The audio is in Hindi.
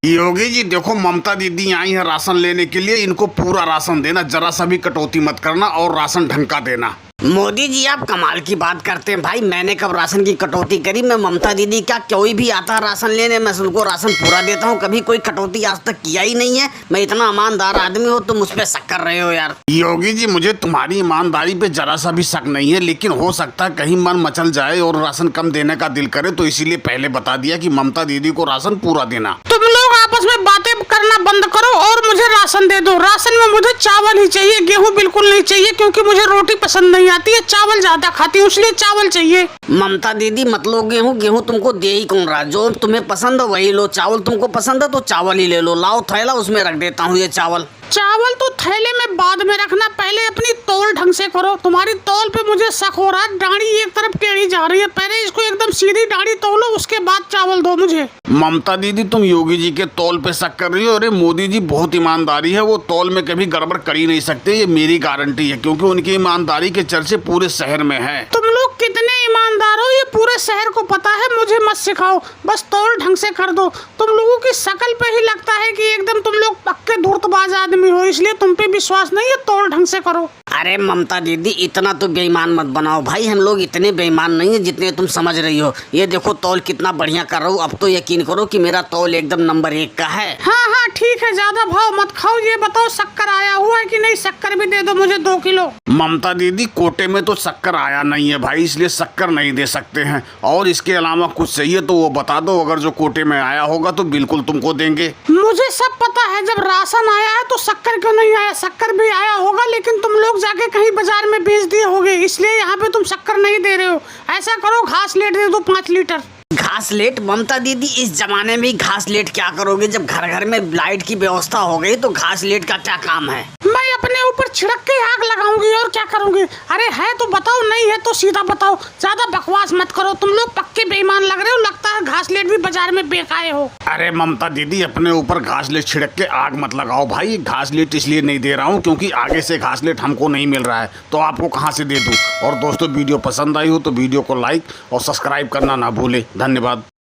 योगी जी देखो, ममता दीदी आई है राशन लेने के लिए। इनको पूरा राशन देना, जरा सा भी कटौती मत करना और राशन ढंग का देना। मोदी जी आप कमाल की बात करते हैं भाई। मैंने कब राशन की कटौती करी? मैं ममता दीदी क्या कोई भी आता है राशन लेने, मैं उनको राशन पूरा देता हूँ। कभी कोई कटौती आज तक किया ही नहीं है। मैं इतना ईमानदार आदमी हूँ, तुम मुझ पे शक कर रहे हो यार। योगी जी मुझे तुम्हारी ईमानदारी पे जरा सा भी शक नहीं है, लेकिन हो सकता है कहीं मन मचल जाए और राशन कम देने का दिल करे, तो इसीलिए पहले बता दिया कि ममता दीदी को राशन पूरा देना। तुम लोग आपस में बातें करना बंद करो और मुझे राशन दे दो। राशन में मुझे चावल ही चाहिए, गेहूं बिल्कुल नहीं चाहिए, क्योंकि मुझे रोटी पसंद नहीं आती है, चावल ज्यादा खाती हूँ, इसलिए चावल चाहिए। ममता दीदी मत लो गेहूं, गेहूं तुमको दे ही कौन रहा? जो तुम्हें पसंद है वही लो। चावल तुमको पसंद है तो चावल ही ले लो। लाओ थैला, उसमें रख देता हूँ ये चावल। चावल तो थैले में बाद में रखना, पहले अपनी तौल ढंग से करो। तुम्हारी तौल पे मुझे शक हो रहा है, दाढ़ी एक तरफ टेढ़ी जा रही है। पहले इसको एकदम सीधी दाढ़ी तौलो, उसके बाद चावल दो मुझे। ममता दीदी तुम योगी जी के तौल पे शक कर रही हो। अरे मोदी जी बहुत ईमानदारी है, वो तौल में कभी गड़बड़ कर ही नहीं सकते, ये मेरी गारंटी है, क्योंकि उनकी ईमानदारी के चर्चे पूरे शहर में है। तुम लोग कितने ईमानदार हो ये पूरे शहर को पता है, मुझे मत सिखाओ। बस तौल ढंग से कर दो। तुम लोगों की शक्ल पे ही लगता है कि एकदम तुम लोग पक्के धूर्तबाज आदमी हो, इसलिए तुम पे विश्वास नहीं है। तौल ढंग से करो। अरे ममता दीदी इतना तो बेईमान मत बनाओ भाई, हम लोग इतने बेईमान नहीं है जितने तुम समझ रही हो। ये देखो तौल कितना बढ़िया कर रहा हूँ। अब तो यकीन करो कि मेरा तौल एकदम नंबर 1 का है। हाँ हाँ ठीक है, ज्यादा भाव मत खाओ। ये बताओ शक्कर आया हुआ है कि नहीं? शक्कर भी दे दो मुझे 2 किलो। ममता दीदी कोटे में तो शक्कर आया नहीं है भाई, इसलिए शक्कर नहीं दे सकते हैं। और इसके अलावा कुछ चाहिए तो वो बता दो, अगर जो कोटे में आया होगा तो बिल्कुल तुमको देंगे। मुझे सब पता है, जब राशन आया है तो शक्कर क्यों नहीं आया? शक्कर भी आया होगा, लेकिन तुम लोग जाके कहीं बाजार में बेच दिए होगे, इसलिए यहाँ पे तुम शक्कर नहीं दे रहे हो। ऐसा करो घास लेट दे दो 5 लीटर। घास लेट? ममता दीदी इस जमाने में घास लेट क्या करोगे? जब घर घर में लाइट की व्यवस्था हो गई तो घास लेट का क्या काम है? मैं अपने ऊपर छिड़क के आग लगाऊंगी और क्या करूंगी। अरे है तो बताओ, नहीं है तो सीधा बताओ। ज्यादा बकवास मत करो, तुम लोग पक्के बेईमान लग रहे हो। लगता है घास लेट भी बाजार में बेकाए हो। अरे ममता दीदी अपने ऊपर घास लेट छिड़क के आग मत लगाओ भाई। घास लेट इसलिए नहीं दे रहा हूँ क्योंकि आगे से घास लेट हमको नहीं मिल रहा है, तो आपको कहाँ से दे दूँ। और दोस्तों वीडियो पसंद आई हो तो वीडियो को लाइक और सब्सक्राइब करना ना भूले। धन्यवाद।